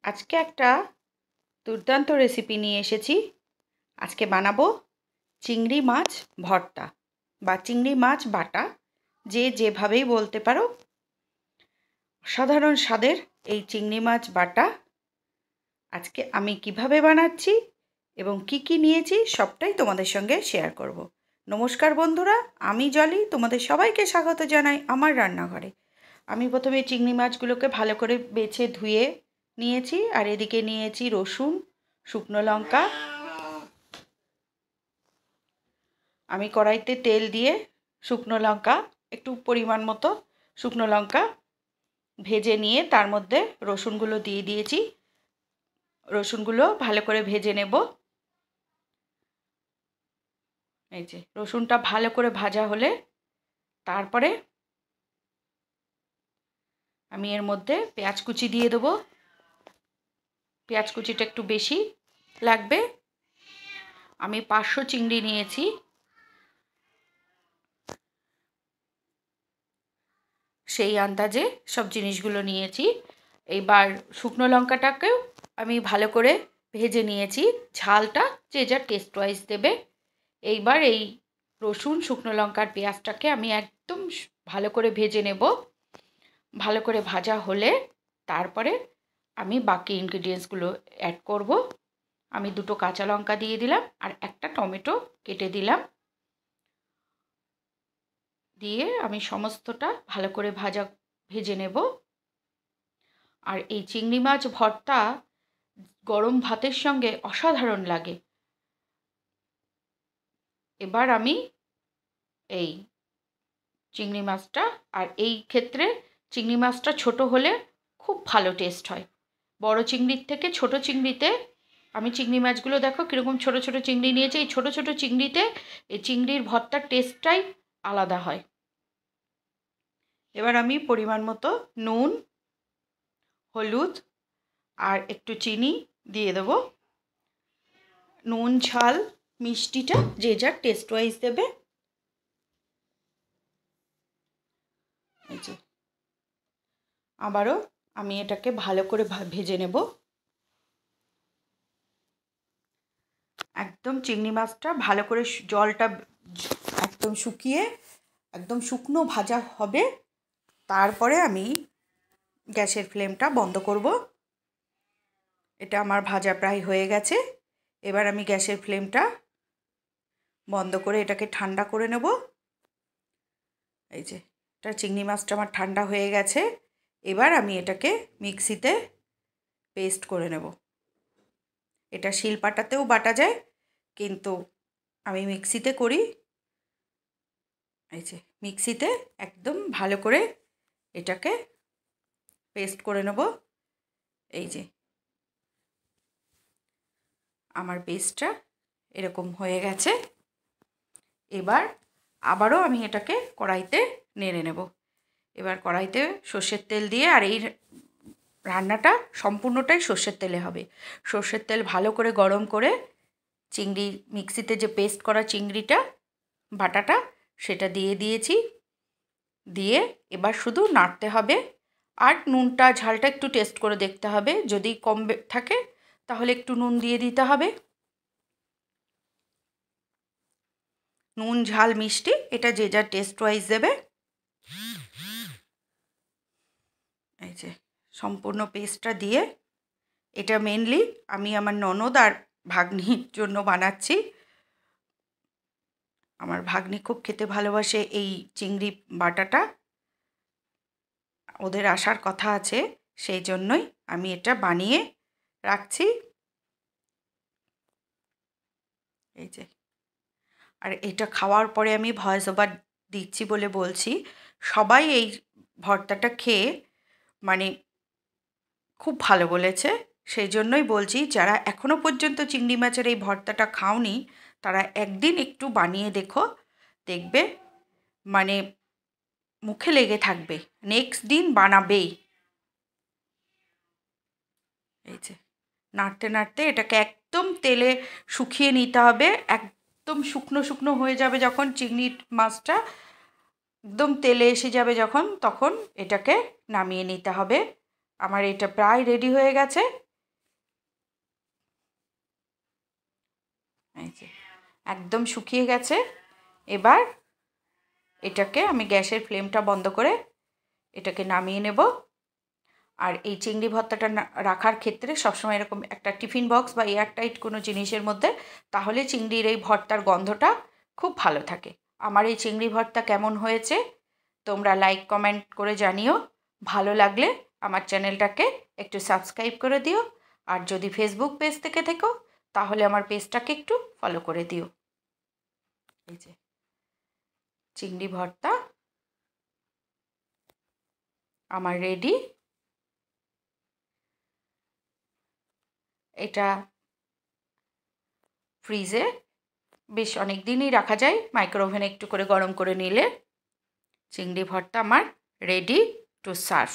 আজকে একটা দুর্দান্ত রেসিপি নিয়ে এসেছি। আজকে বানাবো চিংড়ি মাছ ভর্তা বা চিংড়ি মাছ বাটা, যে যেভাবেই বলতে পারো। অসাধারণ স্বাদের এই চিংড়ি মাছ বাটা আজকে আমি কিভাবে বানাচ্ছি এবং কি কি নিয়েছি সবটাই তোমাদের সঙ্গে শেয়ার করব। নমস্কার বন্ধুরা, আমি জলি, তোমাদের সবাইকে স্বাগত জানাই আমার রান্নাঘরে। আমি প্রথমে চিংড়ি মাছগুলোকে ভালো করে বেছে ধুয়ে নিয়েছি, আর এদিকে নিয়েছি রসুন, শুকনো লঙ্কা। আমি কড়াইতে তেল দিয়ে শুকনো লঙ্কা, একটু পরিমাণ মতো শুকনো লঙ্কা ভেজে নিয়ে তার মধ্যে রসুনগুলো দিয়ে দিয়েছি। রসুনগুলো ভালো করে ভেজে নেব। এই যে রসুনটা ভালো করে ভাজা হলে তারপরে আমি এর মধ্যে পেঁয়াজ কুচি দিয়ে দেবো। পেঁয়াজ কুচিটা একটু বেশি লাগবে। আমি 500 চিংড়ি নিয়েছি। সেই আন্দাজে সব জিনিসগুলো নিয়েছি। এইবার শুকনো লঙ্কাটাকেও আমি ভালো করে ভেজে নিয়েছি। ঝালটা যে যার টেস্ট ওয়াইজ দেবে। এইবার এই রসুন, শুকনো লঙ্কার পেঁয়াজটাকে আমি একদম ভালো করে ভেজে নেব। ভালো করে ভাজা হলে তারপরে আমি বাকি ইনগ্রিডিয়েন্টসগুলো অ্যাড করব। আমি 2টো কাঁচা লঙ্কা দিয়ে দিলাম আর একটা টমেটো কেটে দিলাম। দিয়ে আমি সমস্তটা ভালো করে ভেজে নেব। আর এই চিংড়ি মাছ ভর্তা গরম ভাতের সঙ্গে অসাধারণ লাগে। এবার আমি এই চিংড়ি মাছটা, আর এই ক্ষেত্রে চিংড়ি মাছটা ছোট হলে খুব ভালো টেস্ট হয়। বড় চিংড়ির থেকে ছোট চিংড়িতে, আমি চিংড়ি মাছগুলো দেখো কীরকম ছোট ছোট চিংড়ি নিয়েছি। এই ছোট ছোট চিংড়িতে এই চিংড়ির ভর্তার টেস্টটাই আলাদা হয়। এবার আমি পরিমাণ মতো নুন, হলুদ আর একটু চিনি দিয়ে দেবো। নুন, ঝাল, মিষ্টিটা যে যার টেস্ট ওয়াইজ দেবে। এই যে আবারও আমি এটাকে ভালো করে ভেজে নেব। একদম চিংড়ি মাছটা ভালো করে জলটা একদম শুকিয়ে একদম শুকনো ভাজা হবে। তারপরে আমি গ্যাসের ফ্লেমটা বন্ধ করব। এটা আমার ভাজা প্রায় হয়ে গেছে। এবার আমি গ্যাসের ফ্লেমটা বন্ধ করে এটাকে ঠান্ডা করে নেব। এই যে এটা চিংড়ি মাছটা আমার ঠান্ডা হয়ে গেছে। এবার আমি এটাকে মিক্সিতে পেস্ট করে নেব। এটা শিলপাটাতেও বাটা যায়, কিন্তু আমি মিক্সিতে করি। এই যে মিক্সিতে একদম ভালো করে এটাকে পেস্ট করে নেব। এই যে আমার পেস্টটা এরকম হয়ে গেছে। এবার আবারও আমি এটাকে কড়াইতে নেড়ে নেব। এবার কড়াইতে সর্ষের তেল দিয়ে, আর এই রান্নাটা সম্পূর্ণটাই সর্ষের তেলে হবে। সর্ষের তেল ভালো করে গরম করে চিংড়ি, মিক্সিতে যে পেস্ট করা চিংড়িটা বাটাটা সেটা দিয়ে দিয়েছি। দিয়ে এবার শুধু নাড়তে হবে। আর নুনটা, ঝালটা একটু টেস্ট করে দেখতে হবে। যদি কম থাকে তাহলে একটু নুন দিয়ে দিতে হবে। নুন, ঝাল, মিষ্টি এটা যে যার টেস্ট ওয়াইজ দেবে। এই যে সম্পূর্ণ পেস্টটা দিয়ে, এটা মেনলি আমি আমার ননদ আর ভাগ্নির জন্য বানাচ্ছি। আমার ভাগ্নি খুব খেতে ভালোবাসে এই চিংড়ি বাটাটা। ওদের আসার কথা আছে, সেই জন্যই আমি এটা বানিয়ে রাখছি। এই যে, আর এটা খাওয়ার পরে আমি ভয়েস ওভার দিচ্ছি বলে বলছি, সবাই এই ভর্তাটা খেয়ে মানে খুব ভালো বলেছে। সেই জন্যই বলছি, যারা এখনও পর্যন্ত চিংড়ি মাছের এই ভর্তাটা খাওনি তারা একদিন একটু বানিয়ে দেখো, দেখবে মানে মুখে লেগে থাকবে, নেক্সট দিন বানাবেই। এই যে নাড়তে নাড়তে এটাকে একদম তেলে শুকিয়ে নিতে হবে। একদম শুকনো শুকনো হয়ে যাবে যখন চিংড়ি মাছটা, একদম তেলে এসে যাবে যখন, তখন এটাকে নামিয়ে নিতে হবে। আমার এটা প্রায় রেডি হয়ে গেছে। এই যে একদম শুকিয়ে গেছে। এবার এটাকে আমি গ্যাসের ফ্লেমটা বন্ধ করে এটাকে নামিয়ে নেব। আর এই চিংড়ি ভর্তাটা রাখার ক্ষেত্রে সবসময় এরকম একটা টিফিন বক্স বা এয়ারটাইট কোনো জিনিসের মধ্যে, তাহলে চিংড়ির এই ভর্তার গন্ধটা খুব ভালো থাকে। আমার এই চিংড়ি ভর্তা কেমন হয়েছে তোমরা লাইক কমেন্ট করে জানিও। ভালো লাগলে আমার চ্যানেলটাকে একটু সাবস্ক্রাইব করে দিও। আর যদি ফেসবুক পেজ থেকে থেকো তাহলে আমার পেজটাকে একটু ফলো করে দিও। এই যে চিংড়ি ভর্তা আমার রেডি। এটা ফ্রিজে বেশ অনেক দিনই রাখা যায়, মাইক্রোওভেনে একটু করে গরম করে নিলে। চিংড়ি ভর্তা আমার রেডি টু সার্ভ।